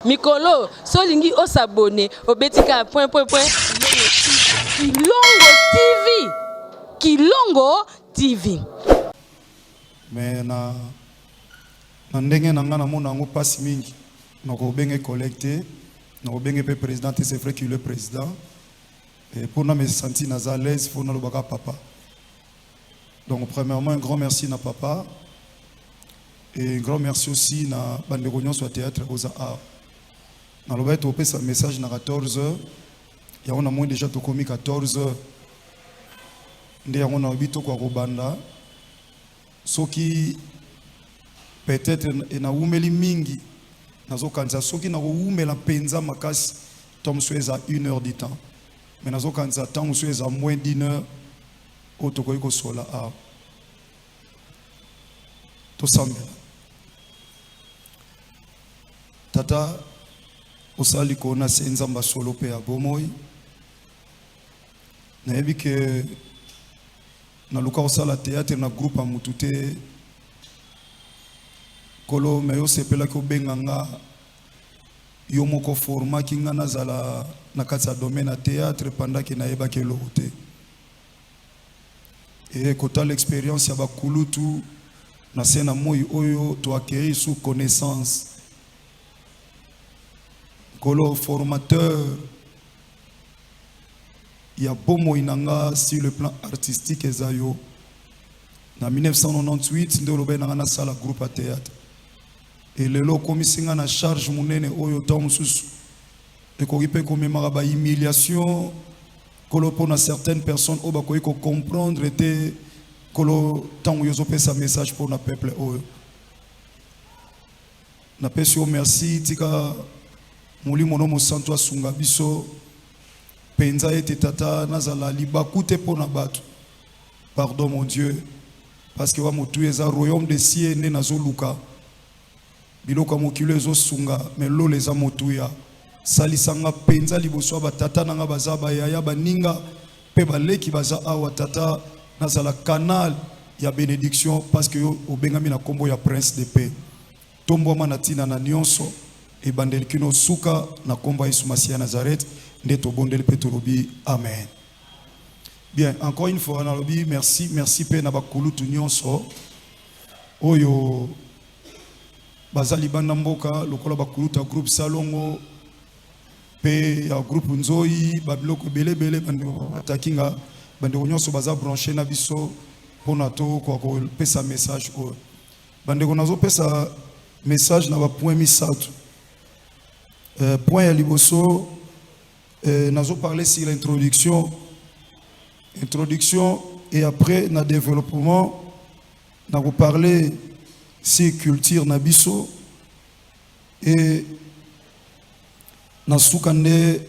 mikolo solingi osabone obetika point Kilongo TV. Kilongo TV. Mais na ndenge na ngana mona ngo passe mingi. Nako benge collecté, nako benge pe président, c'est vrai qu'il est le président. Et pour nous me sentir à l'aise, faut nous le baka papa. Donc premièrement un grand merci na papa. Et un grand merci aussi na bande réunion sur théâtre aux arts. Na lo ba topé sa message na 14h. Il y a on a moins déjà to commis 14h. Ndé on a bito kwa robanda. Soki peut-être na umeli mingi. Nazo kanza soki na umela penza makasi tom soueza 1 heure du temps. Mais nazo kanza temps soueza moins d'1 heure otoko ko sola a. To sambela. Tata osali ko na senzamba solo pe a bomoi. Na yebi ke na luka osala théâtre na groupe amutute kolo meyo sepela ko benganga yo moko format ki nga nazala na kati ya domaine ya théâtre pendant que nayeba ke lote et kota l'expérience ya bakulutu na sena moi oyo to acquérir sous connaissance kolo formateur il y a bomo inanga sur le plan artistique ezayo na 1998 ndo lobe na sala groupe à théâtre et lelo komisinga na charge munene oyo tom susu et ko ripe ko memara ba humiliation kolo pona certaines personnes o ba ko comprendre était kolo tant yo zo pesa message pour na peuple oyo na pesi o merci tika muli mono mo santo asunga biso penza ete tata nazala libakute pona batu pardon mon Dieu parce que wa motu eza royaume de cieux ne nazoluka biloko mokilo ezo sunga mais lo les amotuya salisanga penza liboso ba tata nanga bazaba ya baninga pe baleki baza awa tata nazala canal ya bénédiction parce que obengami na kombo ya prince de paix tombo manatina na nyonso e bandeli kino suka na kombo ya Yesu Masia Nazareth ndeto bondeli petolobi amen. Bien, encore une fois nalobi merci pe na bakulutu nyonso oyo bazali banda mboka lokola bakuluta groupe salongo pe ya groupe nzoi babiloko belebele bande takinga bande nyonso baza branché na biso pona to ko pesa message ko bande nazo pesa message na ba point misatu point ya liboso nazo parler sur l'introduction et après na développement na vous parler sur culture na biso et na soukande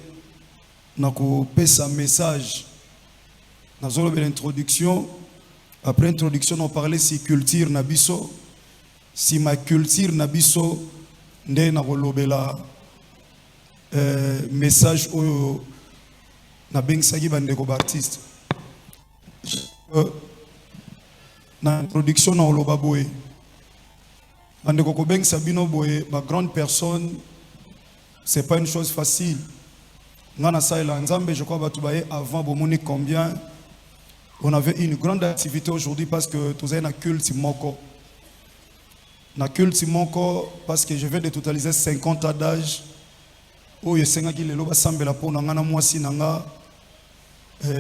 na ko pesa message na zolo de l'introduction après introduction on parler sur culture na biso si ma culture na biso nde na kolobela message oyo na bengisaki bandeko ba artiste na introduction na oloba boye bandeko ko bengisa bino boye ba grande personne c'est pas une chose facile ngana saila nzambe je crois batu baye avant bomoni combien on avait une grande activité aujourd'hui parce que tous na culte moko parce que je viens de totaliser 50 ans d'âge. Oyo sengaki lelo basambela pona ngana mwasi nanga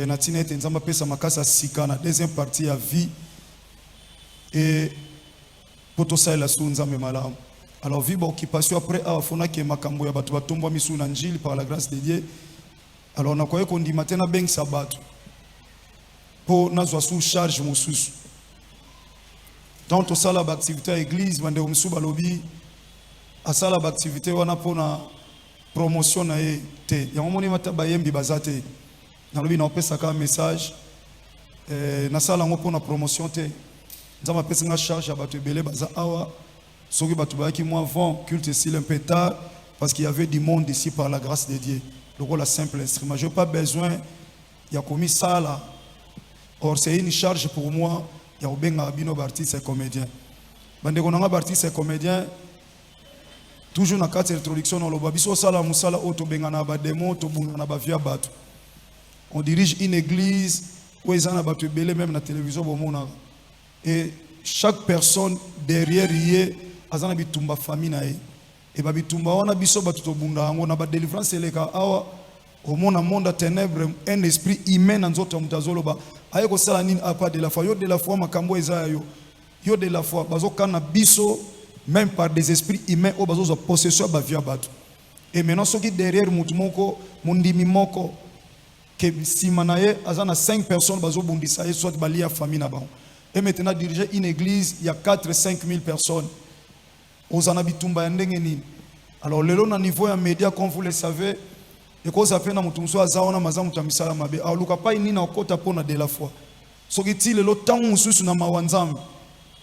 na tina ete nzamba pesa makasa sika na deuxième partie ya vie et poto saela su nzambe malamu. Alors vie ba occupation après afona ke makambo ya batu batomba misu na njili par la grâce de Dieu. Alors na koye ko ndima tena beng sabatu po nazwa sous charge mosusu dans to sala ba activité à église bande omsu balobi asala ba activité wana pona promotion na te ya momoni mata bayembi bazate na lobi na opesa ka message na sala ngo pona promotion te nzama pesa nga charge abatu ebele baza awa soki batu bayaki moi avant culte s'il un peu tard parce qu'il y avait du monde ici par la grâce de Dieu donc la simple instrument j'ai pas besoin ya commis sala or c'est une charge pour moi ya obenga bino artiste et comédien bande konanga artiste et comédien toujours na carte introduction on loba biso sala musala auto bengana ba démon to bungana ba via bato. On dirige une église où ils ont battu belé même na télévision bomona. Et chaque personne derrière yé azana bitumba famille na ye. Et ba bitumba wana biso batu to bunda ngo na ba délivrance eleka awa au monde à ténèbres un esprit humain en zoto mutazolo ba ayeko sala nini apa de la foi yo de la foi makambo eza yo de la foi bazo kana biso même par des esprits humains au bazo possession ba via bato. Et maintenant ceux qui derrière mutu moko mundimi moko que si manaye azana 5 personnes bazo bundisa et soit balia famille na ba. Et maintenant diriger une église il y a 4-5 000 personnes. Ozana bitumba ya ndenge nini. Alors lelo na niveau ya média comme vous le savez et cause à peine na mutu muso azaona mazamu tamisala mabe. Alors luka pa ini na okota pona de la foi. Soki ti lelo tangu mususu na mawanzambe.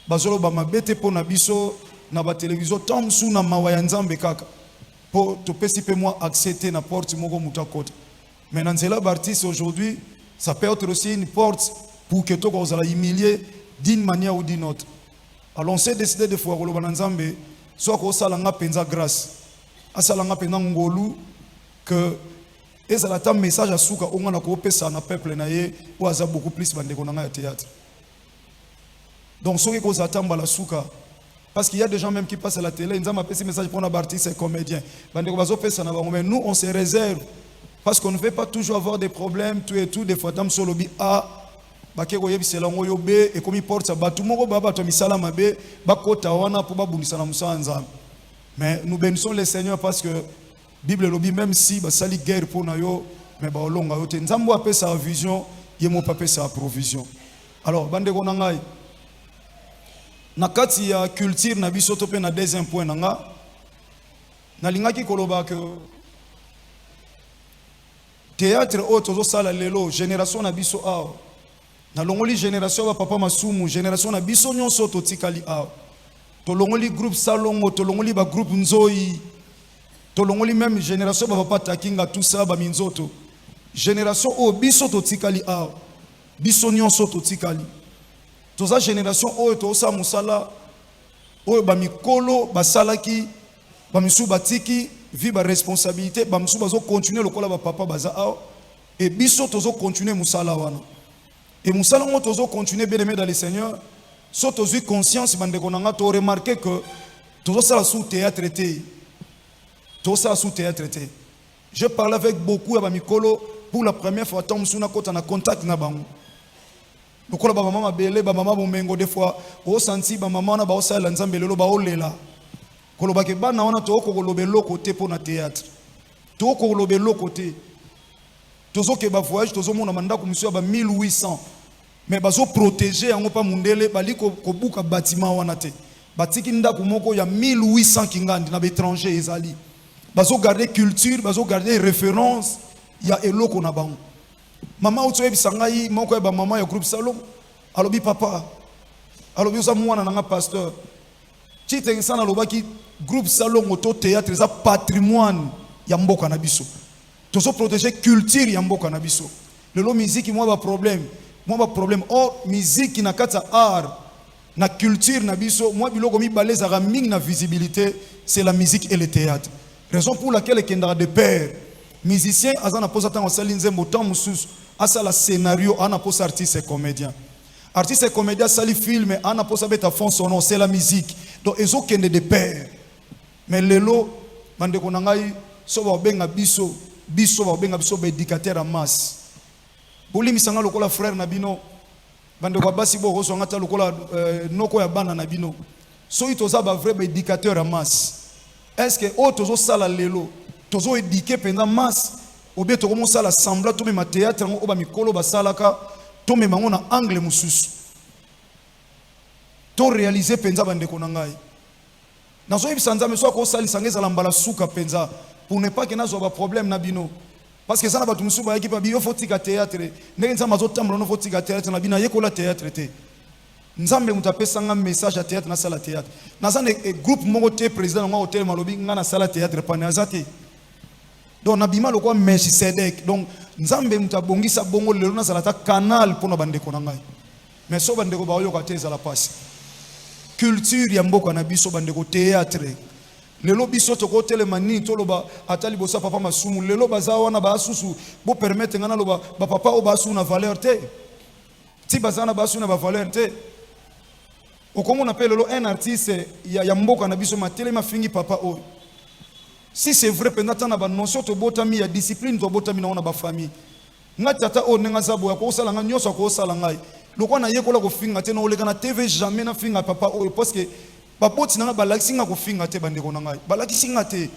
Bazolo ba mabete pona biso na ba télévision tangu musu na mawanzambe kaka. Po to pesi pe moi accepter na porte moko mutakota. Mais dans cela l'artiste aujourd'hui, ça peut être aussi une porte pour que toi vous allez humilier d'une manière ou d'une autre. Alors on s'est décidé de faire le bananzambe, soit qu'on s'alanga penza grâce, à s'alanga penza ngolu que et ça l'attend message à souka on a coopé ça na peuple naie ou aza beaucoup plus bande konanga ya théâtre. Donc ceux qui attendent la souka parce qu'il y a des gens même qui passent à la télé, ils ont appelé ce message pour un artiste et comédien. Bande ko bazo pesa na ba mais nous on se réserve. Parce qu'on ne veut pas toujours avoir des problèmes, tout et tout, des fois, dans le lobby A, bakeko yebi selango yo B, et comme il porte ça, tout le monde va misala mabe, bakota wana pour babunisa na musa nzambe. Mais nous bénissons le Seigneur parce que Bible lobby même si basali guerre pour na yo, mais ba olonga yo te nzambo apé sa vision, yemo papé sa provision. Alors bande ko nangai. Na kati ya culture na biso to pe na deuxième point nanga. Na lingaki koloba que théâtre autre sala lelo génération na biso a na longoli génération ba papa masumu génération na biso nyonso to tikali a to longoli groupe salongo to longoli ba groupe nzoi to longoli même génération ba papa takinga tout ça ba minzoto génération o biso to tikali a biso nyonso to tikali to za génération o to sa musala o ba mikolo ba salaki ba misu batiki vie ba responsabilité ba musu bazo continuer lokola ba papa baza et biso tozo continuer musala wana et musala ngo tozo continuer bien aimé dans le Seigneur so tozo conscience bande konanga to remarquer que tozo sala sous théâtre traité to sala sous théâtre traité je parle avec beaucoup ba mikolo pour la première fois tant musuna kota na contact na bango lokola ba mama belé ba mama bomengo des fois o senti ba mama na ba osala nzambe lelo ba olela kolobake bana wana to ko kolobelo côté pour na théâtre to ko kolobelo côté tozo ke ba voyage tozo mona manda ko monsieur ba 1800 mais bazo protéger yango pa mundele bali ko buka bâtiment wana te batiki ndako moko ya 1800 kingandi na étranger ezali bazo garder culture bazo garder référence ya eloko na bango mama oto ebisangai moko ya ba mama ya groupe salon alobi papa alobi oza mwana na nga pasteur chite sana lobaki groupe salon auto théâtre ça patrimoine ya mboka na biso tozo protéger culture ya mboka na biso lelo musique moi ba problème or musique na kata art na culture na biso moi biloko mi baleza ga mingi na visibilité c'est la musique et le théâtre raison pour laquelle kendra de père musicien azana posa tango salinze motan mususu asala scénario ana posa artiste et comédien sali film ana posa beta fond sonore c'est la musique donc ezo kende de père mais lelo bande konangai so ba benga biso ba benga biso ba éducateur en masse boli misanga lokola frère na bino bande kwa basi bo roso ngata lokola noko ya bana na bino so itoza ba vrai ba éducateur en masse est-ce que o tozo sala lelo tozo éduquer pendant masse ou bien to commencer à sembla to me théâtre ngo ba mikolo ba salaka to me mango na angle mususu to réaliser penza bande konangai nazo ibisanza meso ko sali sangeza la mbala suka penza pour ne pas que nazo ba problème na bino parce que ça na batu musuba yaki pa bio fotika théâtre ndenge nzamba zo tambula no fotika théâtre na bina yekola théâtre te nzambe mutapesa nga message à théâtre na sala théâtre na zane groupe moko te président ngo hotel malobi nga na sala théâtre pa na zate donc na bima lokwa Melchisedek donc nzambe mutabongisa bongo lelo na sala ta canal pour na bande konangai mais so bande ko ba yo ka teza la passe culture ya mboka na biso bande ko théâtre lelo biso to ko telemani to loba atali bosa papa masumu lelo baza wana ba susu bo permettre ngana loba ba papa o ba su na valeur te ti bazana ba su na ba valeur te o comme on appelle un artiste ya mboka na biso matele mafingi papa o si c'est vrai pendant na ba notion to botami ya discipline to botami na ona ba famille ngatata o nenga zabo ya ko sala nga nyoso ko sala ngai loko na yekola ko finga te no oleka na TV jamais na finga papa o parce que baboti na balakisi nga ko finga te bandeko na ngai balakisi nga te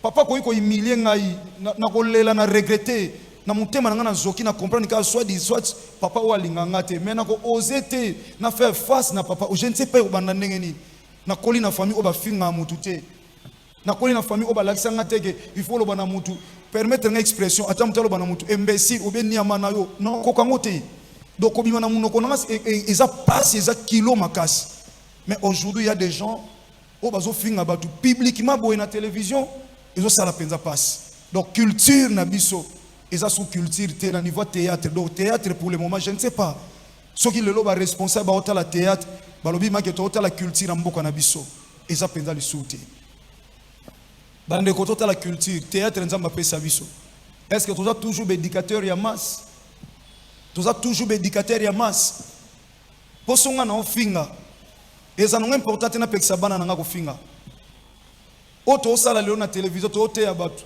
papa ko humilier ngai na ko lela na regretter na mutema na nga na zoki na comprendre que soit papa o alinga nga te mais na ko oser te na faire face na papa o je ne sais pas o banda ndenge ni na koli na famille o ba finga mutu te na koli na famille o balakisa nga te ke il faut lo bana mutu permettre une expression attends mutalo bana mutu imbécile ou bien niamana yo non ko kango te donc obima na munoko na ils a passé ils a kilo makasi. Mais aujourd'hui il y a des gens au bazo finga batu publiquement boye na télévision ils ont ça la penza passe donc culture na biso ils a sous culture te na niveau théâtre donc théâtre pour le moment je ne sais pas ceux qui le loba responsable ba hôtel la théâtre balobi ma ke to hôtel la culture mboka na biso ils a penza le sauter bande ko to la culture théâtre nzamba pesa biso est-ce que tu as toujours éducateur ya masse tu as toujours éducateur ya masse posonga na ofinga eza non important na pekisa bana na nga ko finga oto sala leo na télévision to te ya batu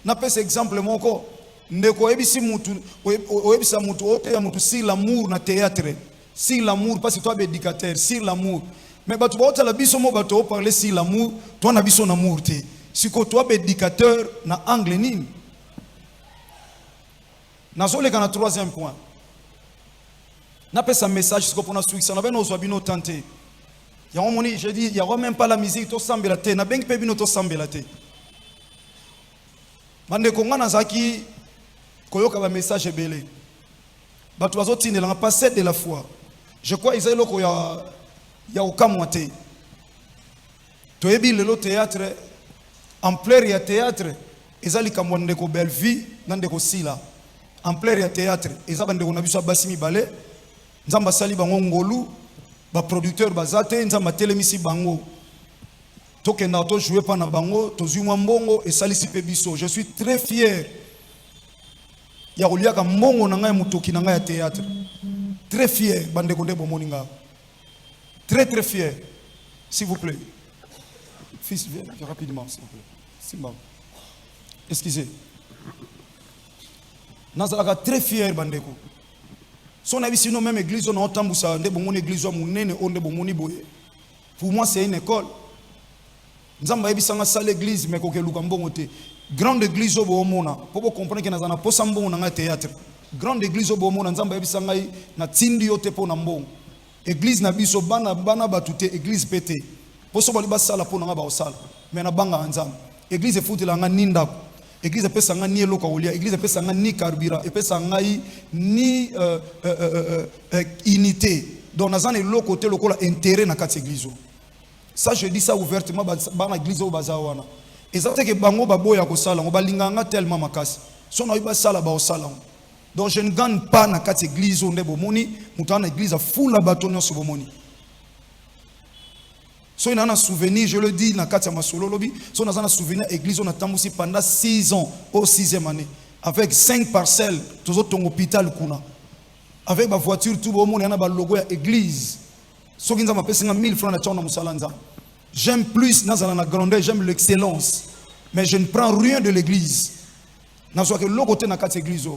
na pesa exemple moko ndeko ebisi mutu oyebisa mutu ote ya mutu si l'amour na théâtre si l'amour parce que toi éducateur si l'amour mais batu ba otala biso mo batu o parler si l'amour toi na biso na amour te si ko toi éducateur na angle nini na zoleka na troisième point na pesa message siko pona suikisa na beno zwa bino tante. Je dis, il n'y a même pas la musique, to sambela te, na bengi pe bino to sambela te. Mande konga na zaki koyoka ba message ebele. Batu bazo tindela nga pas de la foi. Je crois ils loko ya okamwa te. To ebi lelo théâtre en plein ya théâtre, ezali kamwande ko belle vie nande ko sila. En plein ya théâtre, ezabande ko na biso basimi bale. Nzamba sali bango ngolu. Ba producteur bazate nzamba telemisi bango tokenda to jouer pa na bango to zuma mbongo et salisi pe biso je suis très fier ya koliaka mbongo na ngai mutoki na ngai ya théâtre très fier bande ko ndebo moninga très très fier s'il vous plaît fils viens rapidement s'il vous plaît simba excusez nazalaka très fier bande ko son avis sinon même église on a tambusa ndebo mon église o munene o ndebo moni boye pour moi c'est une école nzamba ebisanga sala église mais ko keluka mbongo te grande église o bo mona pour comprendre que nazana posa mbongo na nga théâtre grande église o bo mona nzamba ebisanga na tindi yo te po na mbongo église na biso bana batute église pété poso bali basala po na nga ba osala mais na banga nzamba église futela nga ninda église pesa nga ni eloko olia église pesa nga ni carburant et pesa nga ni unité donc nazana eloko te lokola intérêt na kati église ça je dis ça ouvertement ba église o bazawana ezate ke bango baboya ko sala ngo balinganga tellement makasi so na iba sala ba osala donc je ne gagne pas na kati église onde bomoni mutana église full bato nyonso bomoni. So il y a un souvenir, je le dis, dans le Masolo lobby, so il y a un souvenir, l'église, on a tambousi pendant 6 ans, au 6e année, avec 5 parcelles, tous autres ton hôpital, avec ma voiture, tout le monde, il y a un logo à l'église. So il y a 1000 francs dans Moussalanza. J'aime plus dans la grandeur, j'aime l'excellence, mais je ne prends rien de l'église. Dans ce que l'autre côté dans l'église,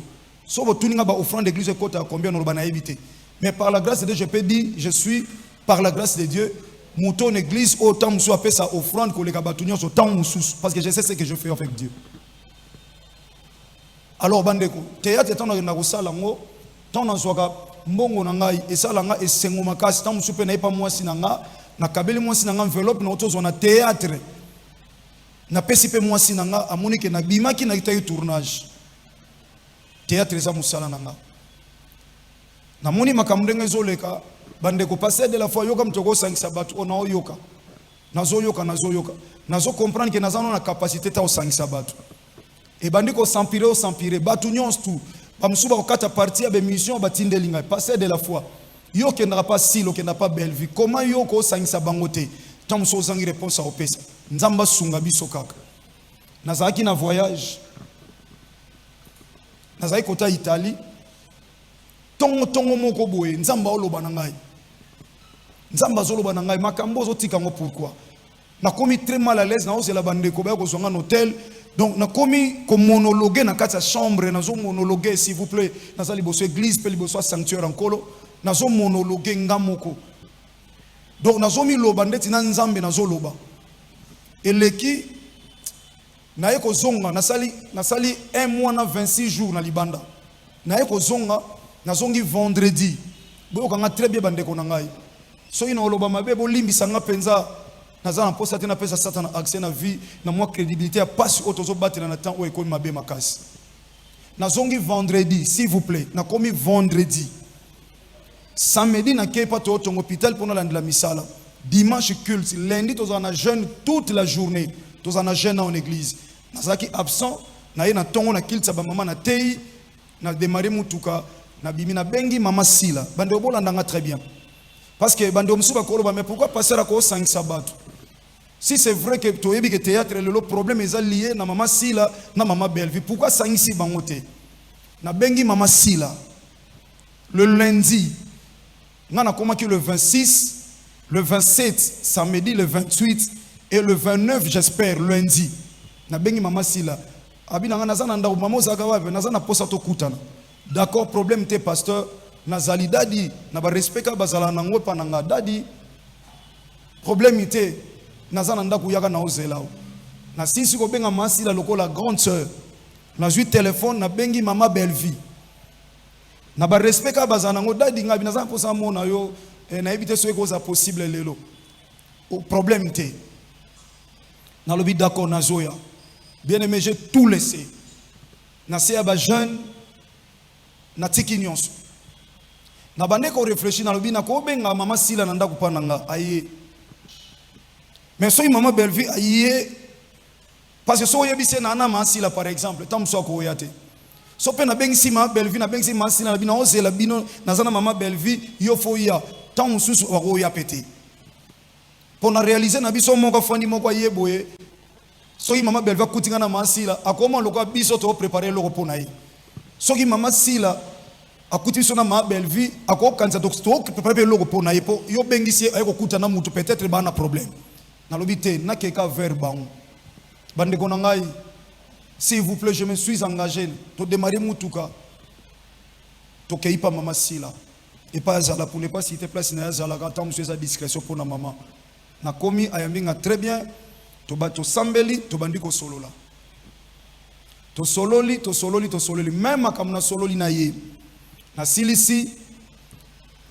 so vous tournez à offrande d'église, côté à combien on va éviter. Mais par la grâce de Dieu, je peux dire, je suis, par la grâce de Dieu, mouton église autant nous soit fait sa offrande que les kabatunions autant nous parce que je sais ce que je fais avec Dieu. Alors bandeko théâtre tant na kosala ngo tant na soka mbongo na ngai esala nga esengo makasi tant musupe na pas moi sinanga na kabeli moi sinanga enveloppe na otozo na théâtre na pesi pe moi sinanga amoni ke na bimaki na kitayi tournage théâtre za musala nanga na moni makamdenga zoleka bande ko passer de la foi yoka mtoko 5 sabat ona oyoka nazo nazo comprendre que nazo na capacité ta o 5 sabat et bande ko s'empirer batu nyons tout ba musuba ko kata partie ba mission ba tindelinga passer de la foi yoka n'aura pas si yoka n'a pas belle vie comment yoko 5 sabangote tant muso zangi réponse à opesa nzamba sunga biso kaka nazalaki na voyage nazalaki kota Italie tongo moko boye nzamba oloba na ngai nzamba zoloba na ngai makambo ozotika ngo pourquoi nakomi très mal à l'aise na ozela bandeko ba ko zonga hôtel donc nakomi ko monologuer na kati ya chambre nazo monologuer s'il vous plaît nazali boso église pe liboso sanctuaire enkolo nazo monologuer ngamoko donc nazo mi loba ndeti na nzambe nazo loba eleki naye ko zonga nasali 1 mois na 26 jours na libanda naye ko zonga nazongi vendredi boyo kanga très bien bandeko na ngai so ina oloba mabe bo limbisa nga penza nazana posa te na pesa satana accès na vie na moi crédibilité ya passe otozo batela na temps o ekomi mabe makasi nazongi vendredi s'il vous plaît na komi vendredi samedi na kepa to tongo hôpital pour la misala dimanche culte lundi to na jeûne toute la journée to na jeûne en église nazaki absent na ye na tongo na culte ba mama na tei na démarrer mutuka na bimi na bengi mama sila bande obolanda nga très bien parce que bande omusuba ko loba mais pourquoi passer à ko 5 sabat si c'est vrai que to yebi que théâtre le problème est lié na mama sila na mama Bellevue pourquoi sangisi bangote na bengi mama sila le lundi ngana koma ki le 26 le 27 samedi le 28 et le 29 j'espère lundi na bengi mama sila abina ngana zana ndako mama ozaka wapi nazana posa to kutana d'accord problème te pasteur nazali dadi na ba respect ka bazala nango pananga dadi problème te nazana ndako yaka na ozelao na sisi ko benga masila lokola grande sœur na ju téléphone na bengi mama Bellevue na ba respect ka bazala nango dadi ngabi nazana posa mona yo na ebite so ekoza possible lelo o problème te na lobi d'accord na zoya bien aimé j'ai tout laissé na se ba jeune na tiki nyonso na bande ko réfléchir na lobi na ko benga mama sila na ndako pananga aye mais so mama Bellevue aye parce que so yebise na na mama sila par exemple tam so ko yate so pe na bengi si mama Bellevue na bengi si mama sila na bina ozela bino na zana mama Bellevue yo fo ya tam susu wa ya pété pour na réaliser na biso moko fandi moko aye boye so mama Bellevue kutinga na mama sila akoma lokwa biso to préparer loko pona ye soki mama sila akuti biso na mama Bellevue akokanisa to préparer loko pona ye po yo bengisi ayeko kuta na mutu peut-être bana problème na lobité na keka vers bango bande ko ngai s'il vous plaît je me suis engagé to démarrer mutuka to keipa mama sila et pas zala pour ne pas citer place na zala quand on monsieur sa discrétion pour na maman na komi ayambinga très bien to ba to sambeli to bandiko solola to sololi même akamuna sololi na ye na silisi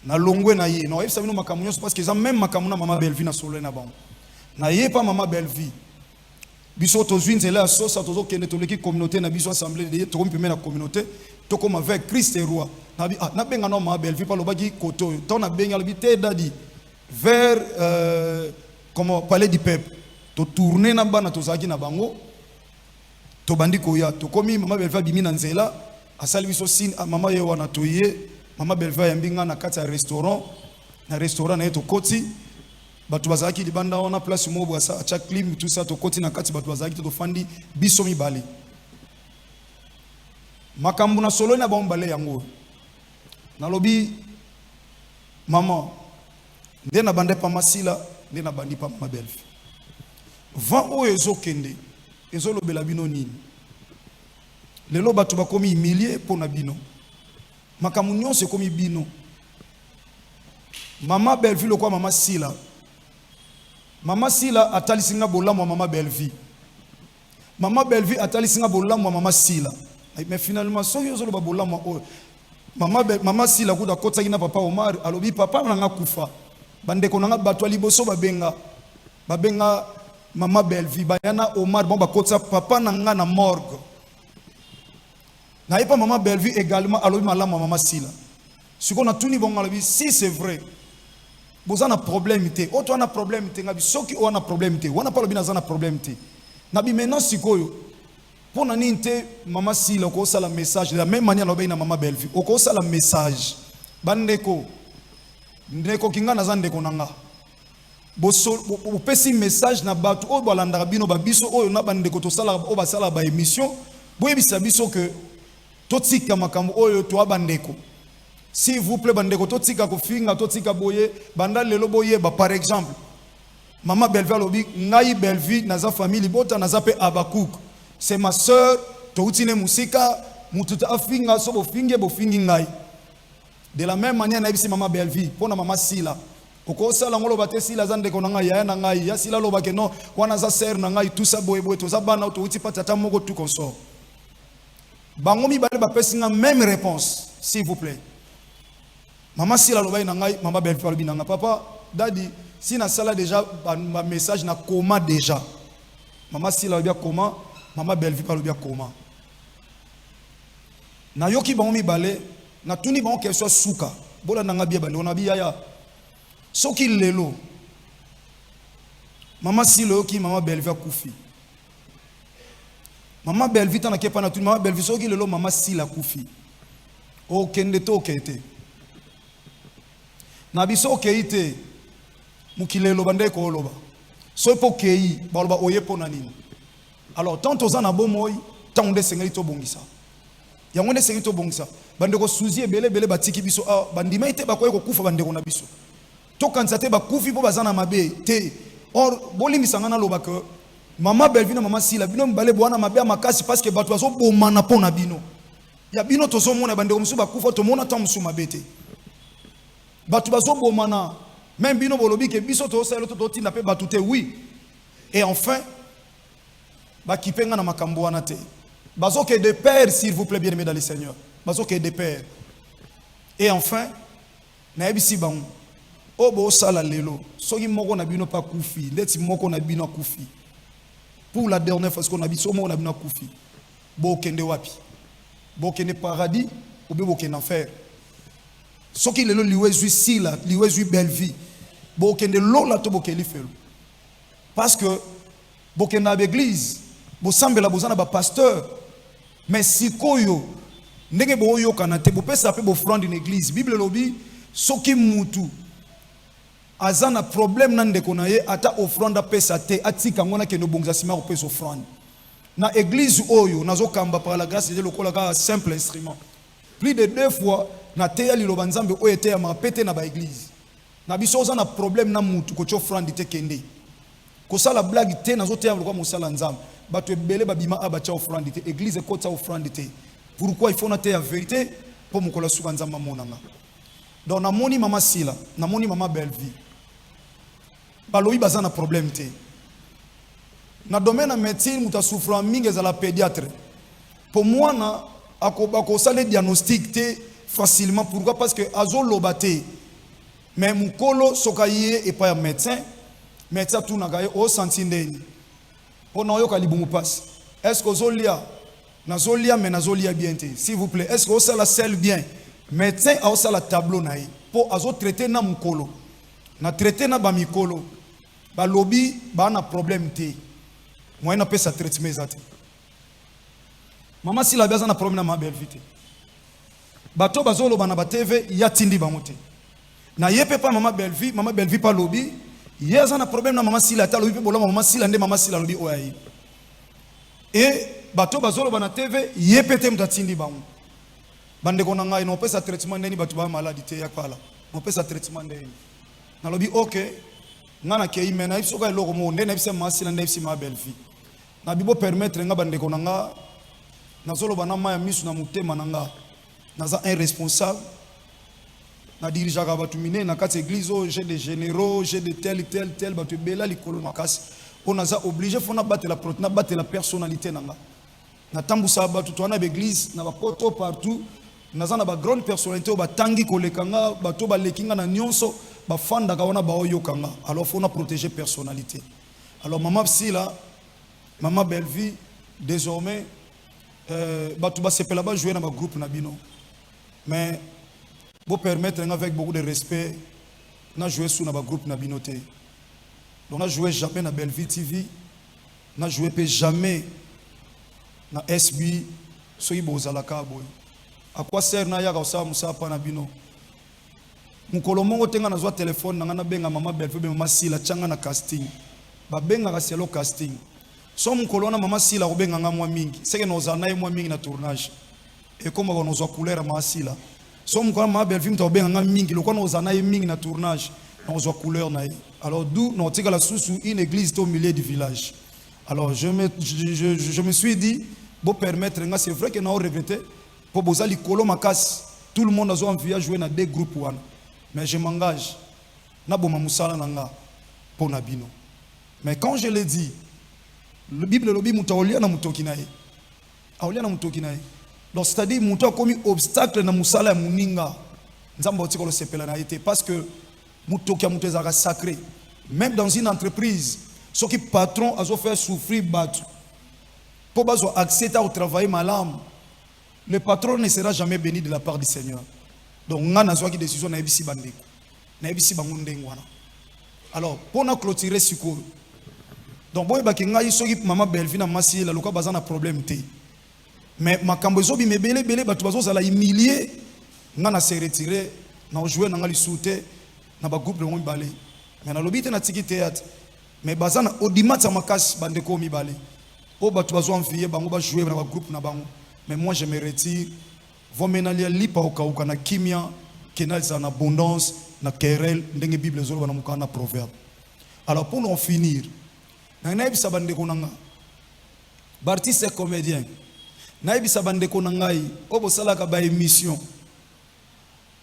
na longwe na ye no efsa bino makamunyo parce que ça même makamuna mama Bellevue na sololi na bango na ye pa mama Bellevue biso to zwinzela sosa tozo kende to leki communauté na biso assemblée de to kompi na communauté to comme avec Christ et roi na bi na benga no mama Bellevue pa lobaki koto to na benga lobi te dadi vers comment palais du peuple to tourner na bana to zaki na bango to bandiko ya to komi mama Bellevue bimi na nzela asali biso sin mama ye wana toye mama Bellevue yambinga na kati ya restaurant na to koti batu bazaki libanda wana place mobo asa acha clim tout ça to koti na kati batu bazaki to fandi biso mibali makambu na solo na bombale yango na lobi mama nde na bande pa masila nde na bandi pa mama Bellevue va o ezokende ezolobela bino nini lelo batu bakomi humilié pona bino makamu nyonso ekomi bino mama Bellevue lokwa mama sila atalisinga bolamu mama Bellevue atalisinga bolamu mama sila mais finalement so yo zoloba bolamu o mama sila kuda kotaki na papa Omar alobi papa nanga kufa bandeko nanga bato liboso babenga mama Bellevue bayana Omar bon bakotsa papa nanga na morgue na yepa mama Bellevue également alobi malamu mama sila siko na tuni bon alobi si c'est vrai bozana problème te oto ana problème te ngabi soki o ana problème te wana palo bina zana problème te nabi maintenant sikoyo pona ninte mama sila ko sala message de la même manière lobe na mama Bellevue ko sala message bandeko ndeko kinga na zande ko nanga bopesi message na bato oyo balandaka bino babiso oyo na bandeko tosala oyo basala ba émission boyebisa biso que totika makambo oyo to bandeko. S'il vous plaît bandeko totika kofinga totika boye banda lelo boyeba par exemple Maman Bellevie lobi ngai Bellevie naza famille bota naza pe Abakuk. C'est ma sœur toutine musika mututa afinga so bofinge bofingi ngai. De la même manière na bisi Maman Bellevie pona Maman Sila. Oko sala ngolo bate Sila zande ko ngai ya na ngai ya Sila loba ke non wana za sœur na ngai tout ça boye boye to za bana to uti patata moko tout consort. Bango mi bale ba pesinga même réponse s'il vous plaît. Maman Sila loba na ngai Maman Bellevie lobi na papa daddy si na sala déjà ma message na coma déjà. Maman Sila lobi coma, Maman Bellevie lobi coma. Na yoki bango mi bale na tuni bango ke soit suka. Bola na ngabia bale ona biya ya. Soki lelo. Maman Sila yoki Maman Bellevie kufi. Maman Bellevie tana ke pa na tuni Maman Bellevie soki lelo Maman Sila kufi. O kende to kete. Na biso keite mukilelo bande ko loba. So po kei baloba oyepo na nini. Alors tant aux ana bomoy tant de sengeli to bongisa. Ya ngone sengeli to bongisa. Bande ko suzi ebele bele batiki biso bandima ite bakoye ko kufa bande ko na biso. To kansate ba kufi po bazana mabe te. Or bolimi sangana loba ke Maman Bellevie na Maman Sila bino mbale bwana mabe makasi parce que batu bazo bomana po na bino. Ya bino tozo mona bande ko musu ba kufa to mona tant musu mabete. Batu bazo bomana même bino bolobi ke biso to selo to tinda pe batute oui. Et enfin ba kipenga na makambo wana te. Bazo ke de père s'il vous plaît bien-aimés dans le Seigneur. Bazo ke de père. Et enfin na ebisi bango obo sala lelo soki moko na bino pa kufi ndeti moko na bino kufi. Pour la dernière fois qu'on a biso moko na bino kufi. Bo kende wapi? Bo kende paradis ou be bo kende enfer. Soki lelo liwezui Sila, liwezui Bellevie. Bo kende lola to bo keli felo. Parce que bo kende na l'église, bo sambela bozana ba pasteur. Mais sikoyo ndenge bo yo kanate bo pesa pe bo offrande une église. Bible lobi soki mutu azana problème nan ndeko na ye ata offrande pesa te atika ngona ke no bongza sima ko pesa offrande. Na église oyo nazo kamba par la grâce de Dieu lokola ka simple instrument. Plus de 2 fois na teya liloba nzambe oyo te ya mapete na ba église. Na biso oza na problème na mutu ko offrande te kende. Ko sala blague te nazo teya lokwa mosala nzambe. Bato ebele babima abacha offrande te église ekota offrande te. Pourquoi il faut na te ya vérité pour mokola suka nzamba monanga. Donc na moni Maman Sila, na moni Maman Bellevie. Baloyi baza na problème te. Na domaine na médecine muta souffrant mingi za la pédiatre. Pour moi na ako sale diagnostic te facilement. Pourquoi? Parce que azo lobate. Mais mukolo sokaye et pas un médecin. Médecin tout nagaye o sentindeni. On a yo kalibumu passe. Est-ce que ozolia nazolia mais nazolia bien te. S'il vous plaît, est-ce que ça la selle bien? Médecin a ça la tableau naï. Pour azo traiter na mukolo. Na traiter na ba mikolo. Ba lobby ba na problème te. Moi na pesa traitement zate. Maman Sila biaza na problème na Maman Bellevie. Bato bazolo bana ba TV ya tindi bango te. Na yepe pa Maman Bellevie pa lobby, yeza na problème na Maman Sila ta lobby pe boloma Maman Sila nde Maman Sila lobby oyayi. Et bato bazolo bana TV yepe te mta tindi bango. Bande ko na ngai no pesa traitement ndeni bato ba maladie te ya kala. No pesa traitement ndeni. Na lobby OK. Ngana ke imena ifso ka loko mo ndeni ifse Maman Sila ndeni ifse Maman Bellevie. Na bibo permettre nga bande ko na nga nazolo bana maya misu na mutema nanga naza un responsable na dirija ka batu mine na kati église j'ai des généraux j'ai de tel batu bela likolo makasi on naza obligé fona battre la personnalité nanga na tambusa batu to na église na ba poto partout naza na ba grande personnalité ba tangi kolekanga batu ba lekinga na nyonso ba fanda ka wana ba oyokanga alors fona protéger personnalité. Alors Maman Sila, Maman Bellevie désormais batu ba sepela ba jouer dans ma groupe na bino. Mais pour permettre avec beaucoup de respect na jouer sous na ba groupe na bino te. Donc na jouer jamais na Bellevie TV, na jouer pe jamais na SB so ibozala ka boy. À quoi sert na ya ka sa musa pa na bino? mukolo mongo tenga na zwa téléphone na ngana benga mama Belvi be mama Sila changa na casting ba benga ka selo casting so mukolo na mama Sila ko benga ngamwa mingi seke no za naye mwa mingi na tournage e koma ko no zwa couleur mama Sila so mukolo mama Belvi mta benga ngam mingi lokwa no za naye mingi na tournage no zwa couleur na ye alors d'où no tika la sous une église au milieu du village alors je me suis dit bon permettre nga c'est vrai que na regretté pour bozali kolo makas tout le monde a envie à jouer dans deux groupes one. Mais je m'engage. Na boma musala nanga pour nabino. Mais quand je l'ai dit, le Bible le dit mutaolia na mutoki nae. Aolia na mutoki nae. Donc c'est-à-dire muto komi obstacle na musala ya muninga. Nzamba otiko lo sepela na été parce que mutoki muto ezaka sacré. Même dans une entreprise, ce qui patron a fait souffrir battu. Pour bazo accepter au travail malam. Le patron ne sera jamais béni de la part du Seigneur. Donc, on a une décision na ebisi bandeko. Na ebisi bango ndengwana. Alors, pour nous clôturer ce cours. Donc, boy ba kenga yisoki mama Belvi na masi la loka bazana problème te. Mais makambo ezobi mebele bele batu bazo za la humilier, ngana se retirer, na jouer na ngali soute na ba groupe ngo mibale. Mais na lobite na tiki théâtre. Mais bazana odimata makasi bandeko mibale. O batu bazo envier bango ba jouer na ba groupe na bango. Mais moi je me retire. Vous menalia lipa okauka na kimia, kenal en abondance, na querelle, ndenge Bible zolo na mukana proverbe. Alors pour en finir, na naibi sabande konanga. Bartiste comédien. Naibi sabande konanga yi, obo salaka ba émission.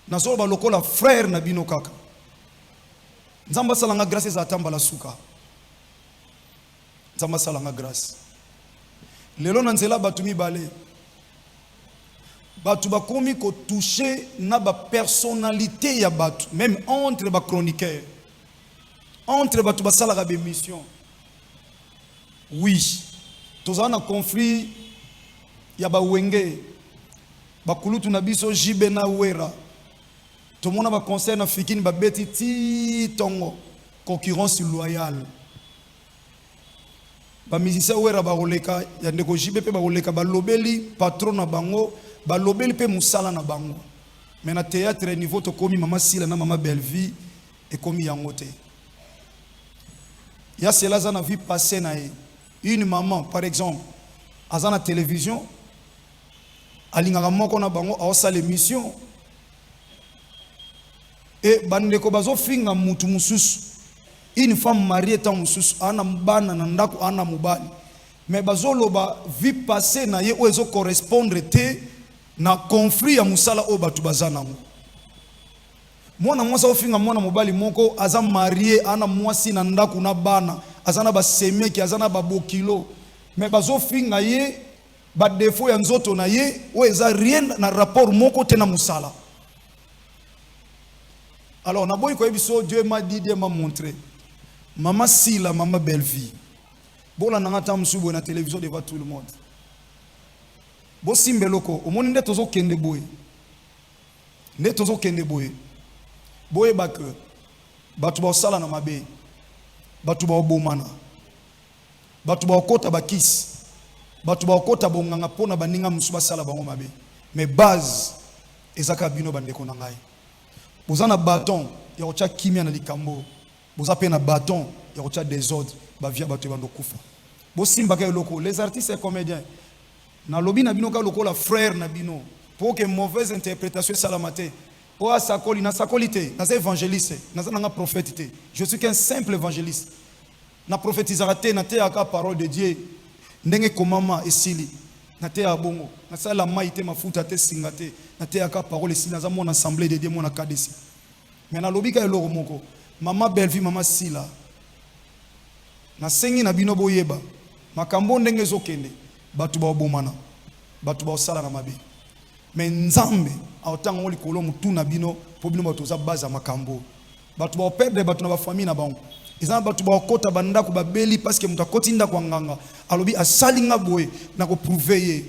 Na zolo ba lokola frère na bino kaka. Nzamba salanga grâce za tamba la suka. Nzamba salanga grâce. Lelo na nzela batumi bale. Batu bakomi ko toucher na ba personnalité ya batu même entre ba chroniqueurs entre batu basala ka émission oui tozana conflit ya ba wenge ba kulutu na biso jibe na wera to mona ba conseil na fikini ba beti ti tongo concurrence loyale ba musicien wera ba roleka ya ndeko jibe pe ba roleka ba lobeli patron na bango ba lobeli pe musala na bango mais na théâtre niveau to komi mama Sila na mama Belvi et komi yangote ya cela za na vie passée na une maman par exemple azana télévision alingaka moko na bango awosala émission et bandeko bazo finga mutu mususu une femme mariée tant mususu ana mbana na ndako ana mubali mais bazo loba vie passée na ye ozo correspondre te na conflit ya musala o batu bazana ngo mwana mwasa ofinga mwana mobali moko aza marié ana mwasi na ndaku na bana azana ba semeki azana ba bokilo mais bazo finga ye ba défaut ya nzoto na ye o eza rien na rapport moko te na musala. Alors na boy ko ebiso Dieu m'a dit, Dieu m'a montré mama Sila mama Belvi bola nangata msubo na télévision devant tout le monde. Bo simbeloko omoni nde tozo kende boye nde tozo kende boye boye bak batu ba sala na mabe batu ba bomana batu ba okota bakisi batu ba okota bonganga pona baninga musuba sala bango mabe mais base ezaka bino bandeko na ngai bozana bâton ya ocha kimia na likambo boza pe na bâton ya ocha désordre ba via batu bando kufa bo simba ka eloko les artistes et comédiens na lobi na bino ka lokola frère na bino pour que mauvaise interprétation salamate o asakoli na sakolité na évangéliste na nga prophète je suis qu'un simple évangéliste na prophétisera te na te aka parole de Dieu ndenge komama esili na te abongo na sala maite mafuta te singate na te aka parole esili na za mon assemblée de Dieu mon akadesi mais na lobi ka eloko moko mama Belvi mama Sila na sengi na bino boyeba makambo ndenge zokende batu ba bomana batu ba sala na mabe mais nzambe aotanga oli kolo mutu na bino po bino batu za baza makambo batu ba perdre batu na ba famille na bango izana batu ba kota banda ko babeli parce que mutu akoti nda kwa nganga alobi asali nga boye na ko prouver ye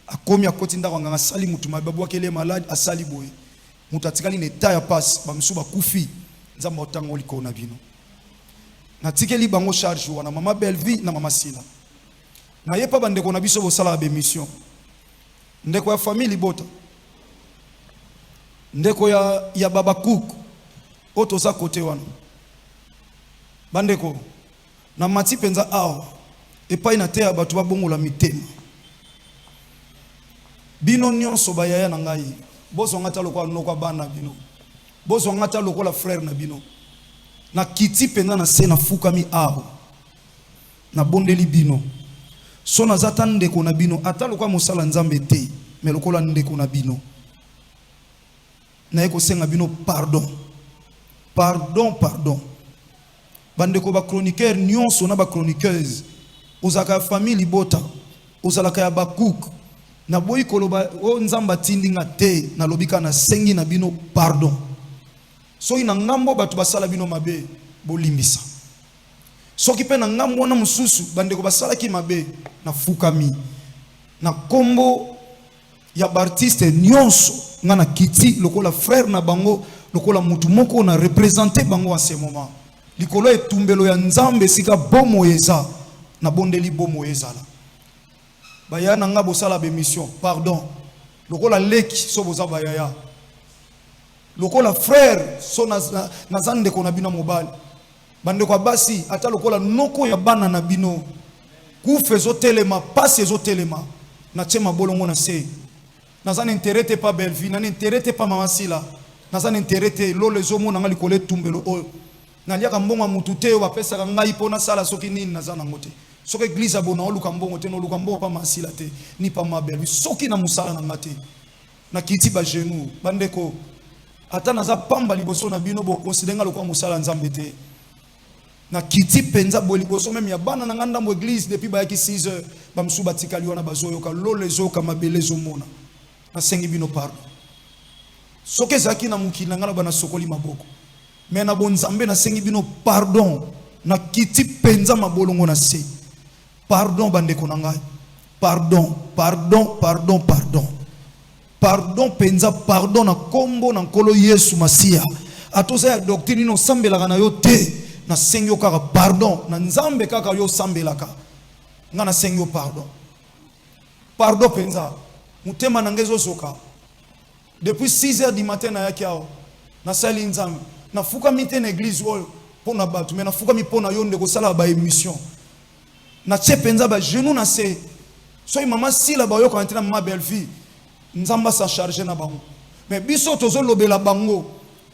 akomi akoti nda kwa nganga sali mutu mababu akele malade asali boye mutu atikali ne ta ya passe ba msuba kufi nzambe aotanga oli kolo na bino na tikeli bango charge wana mama Belvi na mama Sila na yepa bandeko na biso bosala ba mission ndeko ya famille bota ndeko ya baba kuku otoza côté wana bandeko na mati penza awa epai na te ya bato babongola mitema bino nyonso bayaya na ngai bozonga ta lokola noko bana bino bozonga ta lokola frère na bino na kiti penza na se na fukami awa na bondeli bino so nazata ndeko na bino ata lokola mosala nzambe te me lokola ndeko na bino na eko senga bino pardon bandeko ba chroniqueur nyonso na ba chroniqueuse ozaka famille libota ozalaka ya bakuk na boyi koloba o nzamba tindinga te na lobika na sengi na bino pardon so ina ngambo batu basala bino mabe bolimbisa soki pe na ngambo na mususu bandeko basala ki mabe na fukami na kombo ya artiste nyonso ngana kiti lokola frère na bango lokola mutu moko na représenter bango en ce moment likolo etumbelo ya nzambe sika bomo eza na bondeli bomo ezala baya na nga bosala be mission pardon lokola leki so boza bayaya lokola frère so na zande ko na bino mobali bande kwa basi ata lokola noko ya bana na bino kufe zo telema passe zo telema na chema bolongo na se na zan intérêt pas belle vie na intérêt pas mama sila na zan intérêt lo les homo na ngali kole tumbelo o na liaka mbonga mutu te wa pesa ngai pona sala soki nini na zana ngote soki église abona oluka mbongo te no luka mbongo pa masila te ni pa ma belle soki na musala na ngate na kiti ba genou bandeko ata naza pamba liboso na bino bo considérer lokwa musala nzambe te na kiti penza bo liboso même ya bana na nganda mo église depuis ba yaki 6 heures ba msu batikali wana bazoyoka lole zoka mabele zomona na sengi bino pardon soki zaki na mukili na ngala bana sokoli maboko mais na bonzambe na sengi bino pardon na kiti penza mabolongo na se pardon bandeko na ngai pardon penza pardon na kombo na nkolo Yesu Masia atoza ya doctrine no sambelaka na yo te na sengi yo kaka pardon na nzambe kaka yo sambelaka nga na sengi yo pardon penza mutema na ngezo soka depuis 6 heures du matin na yaki ao na sali nzambe na fuka mite na église oyo pona batu mais na fuka mi pona yo ndeko sala ba émission na tche penza ba genou na se so mama sila ba yo ko entrer na ma belle fille nzamba sa charger na bango mais biso tozo lobela bango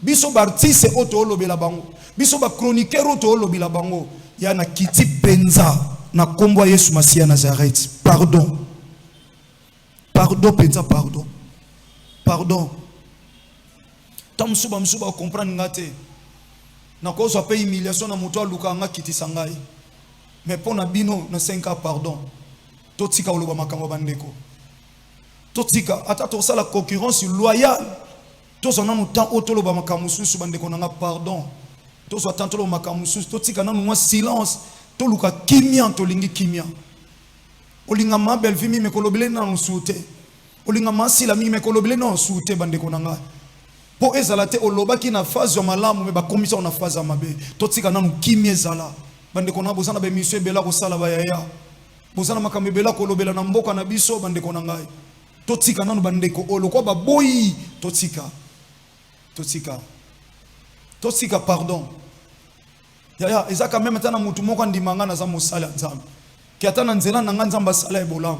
biso ba artiste oto lobela bango biso ba chroniqueur oto lobela bango ya na kiti penza na kombo Yesu Masia Nazareth pardon penza pardon tam suba comprendre ngate na ko so pe humiliation na moto aluka nga kiti sangai mais pona bino na 5 ans pardon totika oloba makambo bandeko totika ata to sala concurrence loyale to sona no temps otoloba makambo susu bandeko na nga pardon to so tant to makambo susu totika na no silence to luka kimia to lingi kimia olinga ma belle vie mi me kolobele na nsuute olinga ma sila mi me kolobele na nsuute bandeko na nga po ezala te olobaki na phase ya malamu me ba komisa na phase ya mabe totika na no kimia ezala bandeko na bozana ba mission bela ko sala ba yaya bozana makambo bela kolobela na mboka na biso bandeko na ngai totika nanu bandeko oloko ba boyi totika pardon ya ezaka même tana mutu moko ndimanga na za mosala nzambe ki ata na nzela na nzamba sala ebolam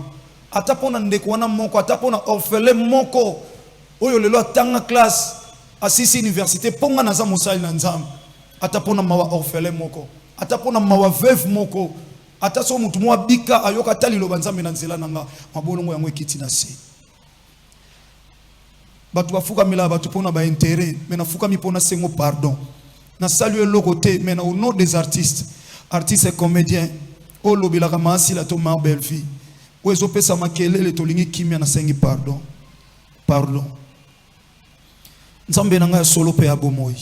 ata pona ndeko wana moko ata pona orphelin moko oyo lelo atanga classe asisi université ponga na za mosala na nzambe ata pona mawa orphelin moko ata pona mawa veuve moko ata so mutu mwa bika ayoka tali lo banzambe na nzela nanga mabolongo yango ekiti na se batu bafuka mila batu pona ba intérêt mais na fuka mi pona sengo pardon na saluer le côté mais au nom des artistes et comédiens o lobila kama asila to ma belle fille o ezo pesa makelele to lingi kimia na sengi pardon nzambe na nga solo pe abomoi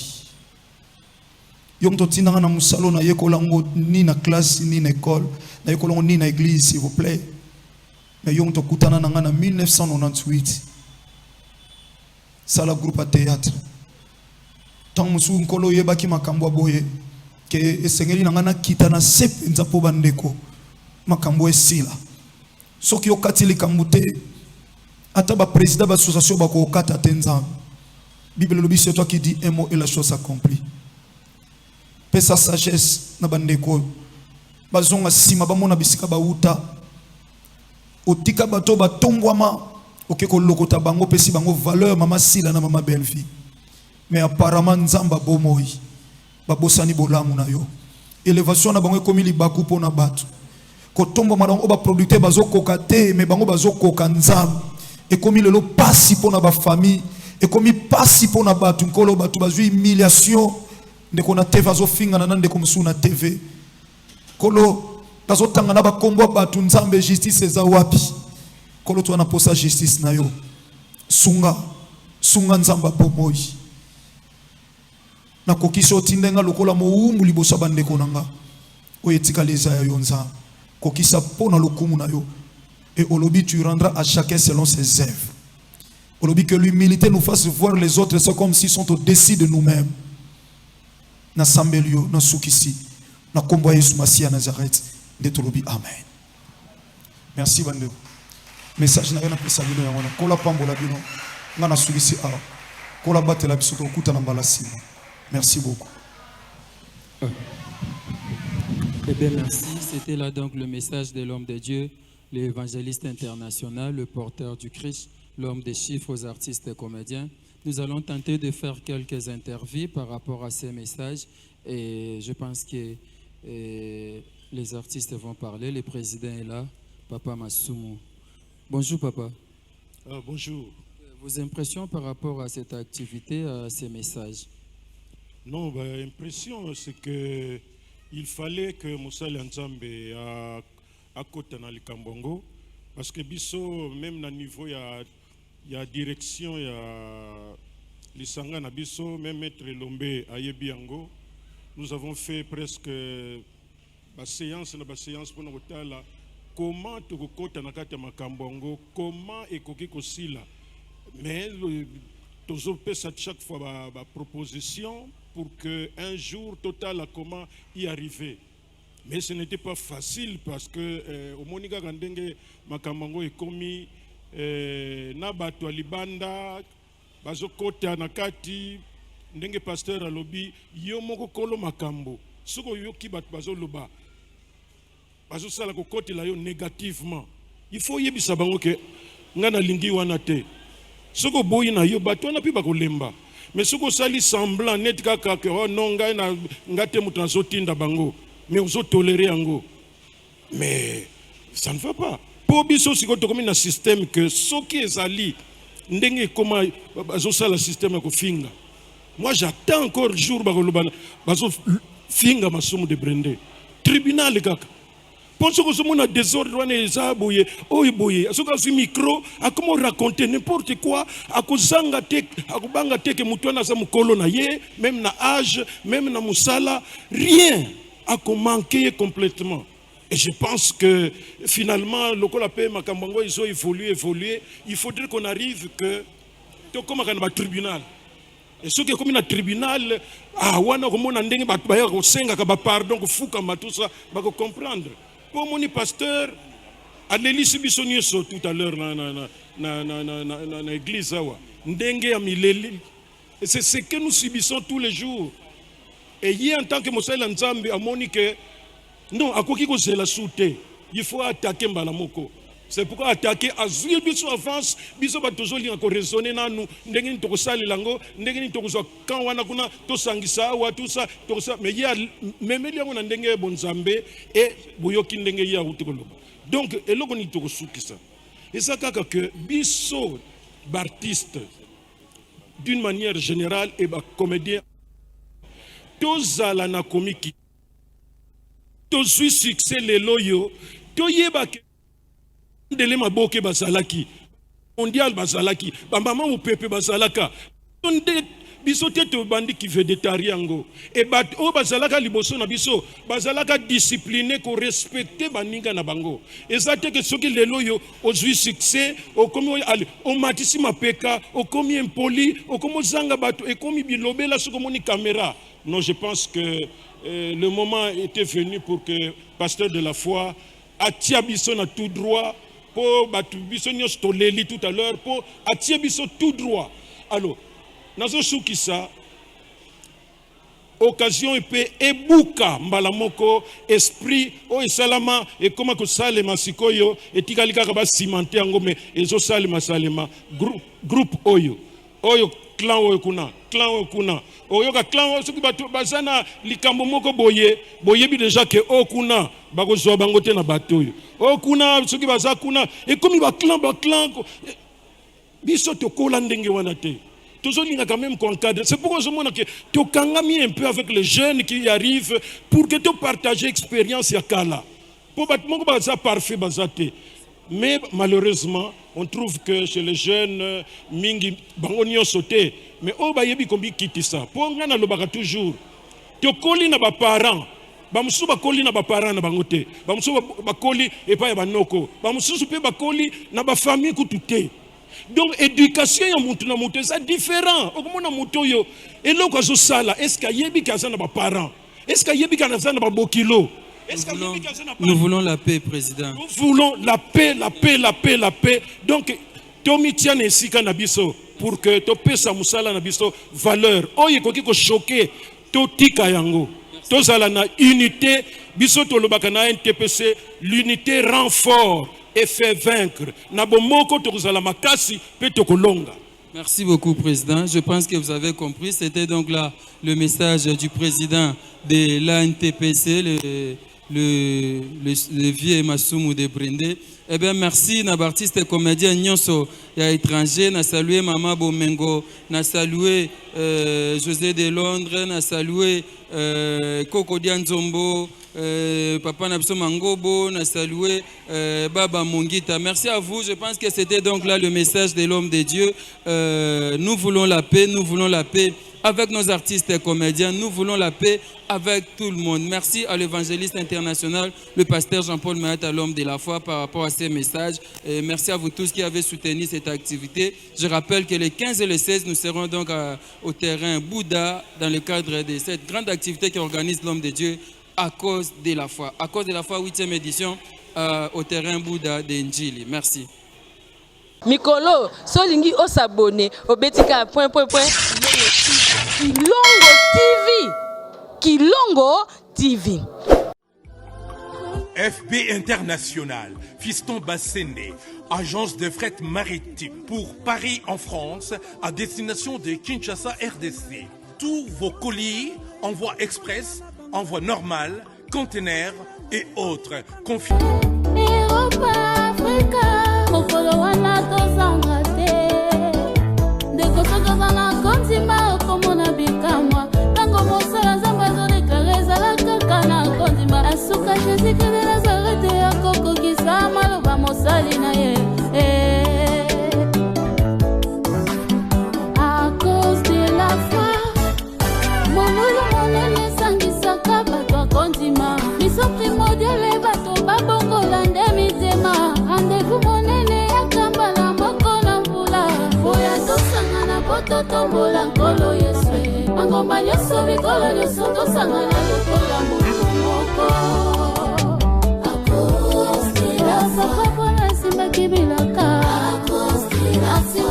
yom to tinanga na musalo na yekolango ni na classe ni na école na yekolango ni na église s'il vous plaît mais yom to kutana na nga na 1998 sala groupe à théâtre tant musu nkolo yebaki makambo boye ke esengeli na nga na kita na sepenza po bandeko makambo esila soki okatili kambute ata ba président ba association ba ko kata tenza Bible lobi c'est toi qui dis un mot et la chose s'accomplit. pesa sagesse na bandeko bazonga sima bamona bisika bauta otika bato batombwama okeko lokota bango pesi bango valeur mama sila na mama belle fille mais apparemment nzamba bomoi babosani bolamu na yo élévation na bango ekomi libaku pona bato kotomba madango ba producteur bazokoka te mais bango bazokoka nzambe ekomi lelo pasi pona ba famille ekomi pasi pona bato nkolo bato bazwi humiliation ndeko na TV azofinga na ndeko musu na TV kolo bazotanga na bakombo bato nzambe justice eza wapi kolo to na posa justice na yo sunga nzamba bomoi na kokisa otindenga lokola moumbu libosa bandeko nanga oyetika leza ya yo nzambe kokisa pona lokumu na yo et olobi tu rendras à chacun selon ses œuvres olobi que l'humilité nous fasse voir les autres c'est comme s'ils sont au-dessus de nous-mêmes na sambelio na sukisi na kombo Yesu Masia Nazareth de tolobi amen. Merci bandeko. Message na yana pesa bino ya wana kola pambola bino ngana sukisi a kola batela biso to kuta na mbalasi. Merci beaucoup. Eh bien, merci. C'était là donc le message de l'homme de Dieu, l'évangéliste international, le porteur du Christ, l'homme des chiffres aux artistes et comédiens. Nous allons tenter de faire quelques interviews par rapport à ces messages et je pense que les artistes vont parler. Le président est là, Papa Masumu. Bonjour Papa. Bonjour. Vos impressions par rapport à cette activité, à ces messages? Non, l'impression c'est que il fallait que Moussa Nzambe a côté dans le Kambongo parce que biso même na niveau il y a direction il y a lisanga na biso même maître Lombe à Yebiango nous avons fait presque ba séance pour nous tala comment to kota na kati ya Kambongo comment ekoki kosila mais toujours pesa chaque fois ba proposition pour qu'un jour total a comment y arriver. Mais ce n'était pas facile parce que au Monika Gandenge Makamango est commis na bato libanda bazo kota nakati ndenge pasteur alobi yo moko kolo makambo soko yoki bato bazo loba bazo sala ko koti la yo négativement il faut yebisa bango ke ngana lingi wana te soko boyi na yo bato na pi ba kolemba. Mais ce que ça lui semblant net kaka que oh non ngate mutanzo tinda bango mais on tolérer ango mais ça ne va pas pour biso siko to comme un système que ce qui est ali ndenge comment bazo ça le système ko finga moi j'attends encore jour bakolobana bazo finga masumu de Brende tribunal kaka pour ce que ce monde a désordre, on est zaboye, oiboye. Ce que ce micro, a comment raconter n'importe quoi, à cause d'angatek, à kubangatek que mutwana sa mukolo na ye, même na âge, même na musala, rien à manquer complètement. Et je pense que finalement, le Kolapé Makambango, ils ont évolué. Il faudrait qu'on arrive que, comme un tribunal. Et ceux qui sont comme un tribunal, wana komona ndenge ba ba ko senga ka ba pardon ko fuka matusa ba ko comprendre. Pour mon pasteur, à l'église bisonyeso tout à l'heure na église awa. Ndenge ya mileli. Et c'est ce que nous subissons tous les jours. Et hier en tant que Moussa Nzambe a monique non, à quoi qui cause la soute, il faut attaquer Mbalamoko. C'est pourquoi attaquer Azul biso avance, biso ba toujours li encore raisonner na nous, ndenge ni to sali lango, ndenge ni to zo quand wana kuna to sangisa wa tout ça, mais il y a même li ngona ndenge bonzambe et boyoki ndenge ya utikoloba. Donc eloko ni to sukisa. Et ça kaka que biso d'artiste d'une manière générale et ba comédien tozala na comique tozui succès les loyo toyeba ke ndele maboke bazalaki mondial bazalaki bambama mupepe bazalaka onde biso tete bandi ki végétariango et bat o bazalaka liboso na biso bazalaka discipliné ko respecter baninga na bango ezate ke soki lelo yo ozui succès o komi ali o matisi mapeka o komi impoli o komo zanga bato e komi bilobela soko moni caméra. Non, je pense que le moment était venu pour que pasteur de la foi atia biso na tout droit pour batu biso nyos toleli tout à l'heure pour atia biso tout droit. Alors nazo soukisa occasion epe ebuka mbala moko esprit o esalama et comment que salema sikoyo etikali kaka ba cimenter yango mais ezo salema salema groupe oyo clan oyo kuna oyo ka clan oyo soki bato bazana likambo moko boyebi déjà que okuna bakozwa bango te na bato oyo okuna soki baza kuna et comme ba clan biso tokola ndenge wana te. Toujours, il y a quand même qu'on cadre. C'est pourquoi je me dis que tu as un peu avec les jeunes qui arrivent pour que tu partages l'expérience. Pour que ça parfait. Mais malheureusement, on trouve que chez les jeunes, mingi bangonio sauté. Mais oh bah yebi kombi quitte ça. Pour ngana lo baka toujours. Tu koli na ba parents. Bamusu ba koli na ba parents na bangote. Bamusu ba koli et pas ba noko. Bamusu pe ba koli na ba famille kututé. Donc, éducation, c'est différent. Et là, est-ce qu'il y a des parents? Est-ce qu'il y a des kilo? Nous voulons la paix, Président. Nous voulons la paix, la paix, la paix, la paix. Donc, Tomi Tiane Sika Nabiso, pour que tu pèses à Moussala Nabiso valeur. Oh, il faut que choqué. Toti Kayango. Tozala na unité. Biso Tolobakana NTPC. L'unité rend fort et fait vaincre. Merci beaucoup, Président. Je pense que vous avez compris. C'était donc là le message du président de l'ANTPC, le vieux Massoumou de Brindé. Eh bien, merci, n'abartiste et comédien Nyonso, il y a étranger, n'a salué Mama Bomengo, n'a salué José de Londres, n'a salué Koko Dianzombo, Papa Napso Mangobo, n'a salué Baba Mungita. Merci à vous. Je pense que c'était donc là le message de l'homme de Dieu. Nous voulons la paix, nous voulons la paix avec nos artistes et comédiens. Nous voulons la paix avec tout le monde. Merci à l'évangéliste international, le pasteur Jean-Paul Mahat, à l'homme de la foi, par rapport à ces messages. Et merci à vous tous qui avez soutenu cette activité. Je rappelle que les 15 et les 16, nous serons donc au terrain Bouddha dans le cadre de cette grande activité qu'organise l'homme de Dieu à cause de la foi. À cause de la foi, 8e édition au terrain Bouddha de Njili. Merci. Mikolo, solingi osabone, obetika point. Kilongo TV. Kilongo TV. FB International, Fiston Bassende, agence de fret maritime pour Paris en France, à destination de Kinshasa RDC. Tous vos colis, envoi express, envoi normal, conteneurs et autres. À cause de la foi, mon sangisaka bato kondima biso primordial bato babongola nde mitema rendez-vous monene ya kambala moko na mbula oya tosangana poto tombola nkolo yeswe mangomba nyonso bikolo nyonso tosangana lokola mbulu moko à cause de la foi pona simba kibilaka à cause de la foi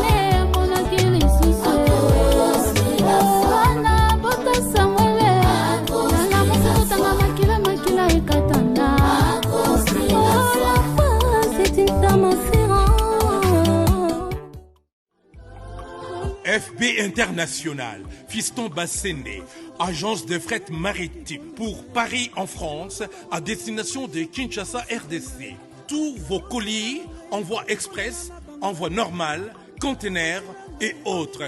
FB International, Fiston Bassende, agence de fret maritime pour Paris en France, à destination de Kinshasa RDC. Tous vos colis, envoi express, envoi normal, conteneurs et autres.